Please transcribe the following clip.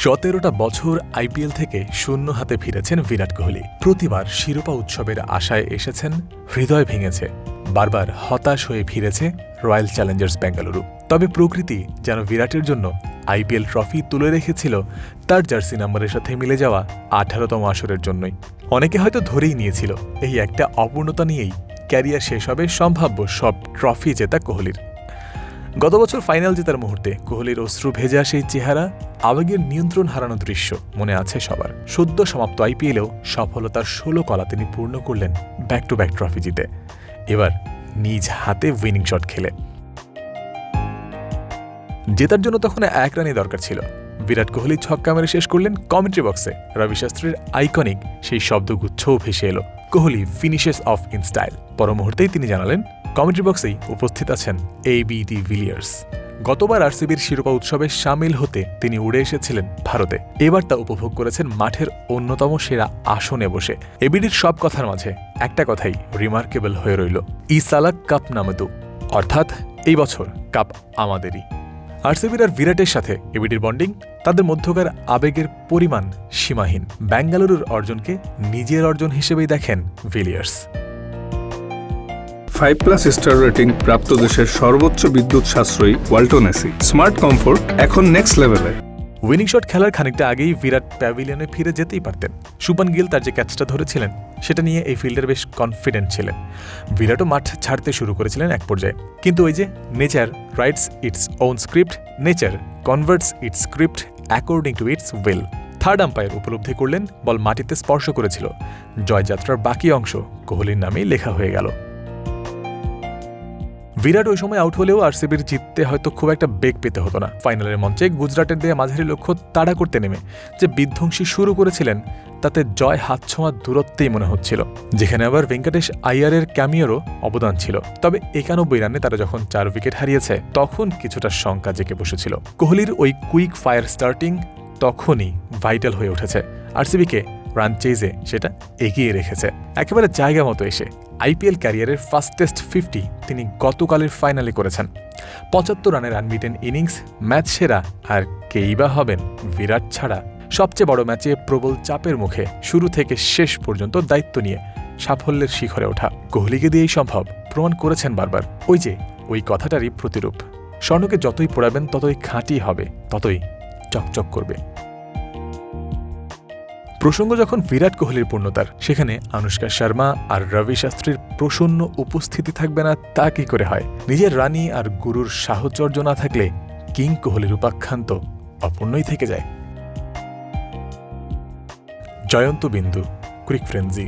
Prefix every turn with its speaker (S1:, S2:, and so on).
S1: 17টা বছর আইপিএল থেকে শূন্য হাতে ফিরেছেন বিরাট কোহলি। প্রতিবার শিরোপা উৎসবের আশায় এসেছেন, হৃদয় ভেঙেছে, বারবার হতাশ হয়ে ফিরেছে রয়্যাল চ্যালেঞ্জার্স বেঙ্গালুরু। তবে প্রকৃতি যেন বিরাটের জন্য আইপিএল ট্রফি তুলে রেখেছিল তার জার্সি নাম্বারের সাথে মিলে যাওয়া 18তম আসরের জন্যই। অনেকে হয়তো ধরেই নিয়েছিল এই একটা অপূর্ণতা নিয়েই ক্যারিয়ার শেষ হবে সম্ভাব্য সব ট্রফি জেতা কোহলির। গত বছর ফাইনাল জেতার মুহূর্তে কোহলির অশ্রু ভেজা সেই চেহারা, আবেগের নিয়ন্ত্রণ হারানো দৃশ্য মনে আছে সবার। সদ্য সমাপ্ত আইপিএলেও সফলতার 16 কলা তিনি পূর্ণ করলেন ব্যাক টু ব্যাক ট্রফি জিতে, এবার নিজ হাতে উইনিং শট খেলে। জেতার জন্য তখন 1 রানই দরকার ছিল। বিরাট কোহলি ছক্কা মেরে শেষ করলেন। কমেন্ট্রি বক্সে রবি শাস্ত্রীর আইকনিক সেই শব্দগুচ্ছও ভেসে এলো, Kohli finishes of in style. পর মুহূর্তেই তিনি জানালেন, কমেন্ট্রি বক্সেই উপস্থিত আছেন এবি ডিভিলিয়ার্স। গতবার আরসিবির শিরোপা উৎসবে সামিল হতে তিনি উড়ে এসেছিলেন ভারতে, এবার তা উপভোগ করেছেন মাঠের অন্যতম সেরা আসনে বসে। এবিডির সব কথার মাঝে একটা কথাই রিমার্কেবল হয়ে রইল, ইসালা কাপ নামদু, অর্থাৎ এই বছর কাপ আমাদেরই। আরসিবির আর বিরাটের সাথে এবিডির বন্ডিং, তাদের মধ্যকার আবেগের পরিমাণ সীমাহীন। বেঙ্গালুরুর অর্জনকে নিজের অর্জন হিসেবেই দেখেন ভিলিয়ার্স।
S2: 5+ স্টার রেটিং প্রাপ্ত দেশের সর্বোচ্চ বিদ্যুৎ সাশ্রয়ী ওয়ালটন এসি। স্মার্ট কমফোর্ট এখন নেক্সট লেভেলে।
S1: উইনিং শট খেলার খানিকটা আগেই বিরাট প্যাভিলিয়নে ফিরে যেতেই পারতেন। শুভমান গিল তার যে ক্যাচটা ধরেছিলেন সেটা নিয়ে এই ফিল্ডার বেশ কনফিডেন্ট ছিলেন। বিরাটও মাঠ ছাড়তে শুরু করেছিলেন এক পর্যায়ে, কিন্তু ওই যে nature rights its own script, nature converts it's script according to its will. Third umpire উপলব্ধি করলেন বল মাটিতে স্পর্শ করেছিল, জয়যাত্রার বাকি অংশ কোহলির নামেই লেখা হয়ে গেল। বিরাট ওই সময় আউট হলেও আরসিবির জিততে হয়তো খুব একটা বেগ পেতে হতো না। ফাইনালের মঞ্চে গুজরাটের দেয়া মাঝারি লক্ষ্য তাড়া করতে নেমে যে বিধ্বংসী শুরু করেছিলেন, তাতে জয় হাত ছোঁয়ার দূরত্বেই মনে হচ্ছিল, যেখানে আবার ভেঙ্কটেশ আইয়ারের ক্যামিওরও অবদান ছিল। তবে 91 রানে তারা যখন 4 উইকেট হারিয়েছে, তখন কিছুটা শঙ্কা জেগে বসেছিল। কোহলির ওই কুইক ফায়ার স্টার্টিং তখনই ভাইটাল হয়ে উঠেছে, আরসিবিকে রান চেজে সেটা এগিয়ে রেখেছে। একেবারে জায়গা মতো এসে আইপিএল ক্যারিয়ারের ফাস্টেস্ট 50 তিনি গতকালের ফাইনালে করেছেন। 75 রানের আনবিটেন ইনিংস, ম্যাচ সেরা, আর কেই বা হবেন বিরাট ছাড়া। সবচেয়ে বড় ম্যাচে প্রবল চাপের মুখে শুরু থেকে শেষ পর্যন্ত দায়িত্ব নিয়ে সাফল্যের শিখরে ওঠা কোহলিকে দিয়েই সম্ভব, প্রমাণ করেছেন বারবার। ওই কথাটারই প্রতিরূপ। স্বর্ণকে যতই পোড়াবেন ততই খাঁটি হবে, ততই চকচক করবে। প্রসঙ্গ যখন বিরাট কোহলির পূর্ণতার, সেখানে আনুশকা শর্মা আর রবি শাস্ত্রীর প্রসন্ন উপস্থিতি থাকবে না তা কি করে হয়? নিজের রানী আর গুরুর সাহচর্য না থাকলে কিং কোহলির উপাখ্যান্ত অপূর্ণই থেকে যায়। জয়ন্ত বিন্দু, ক্রিক ফ্রেন্সি।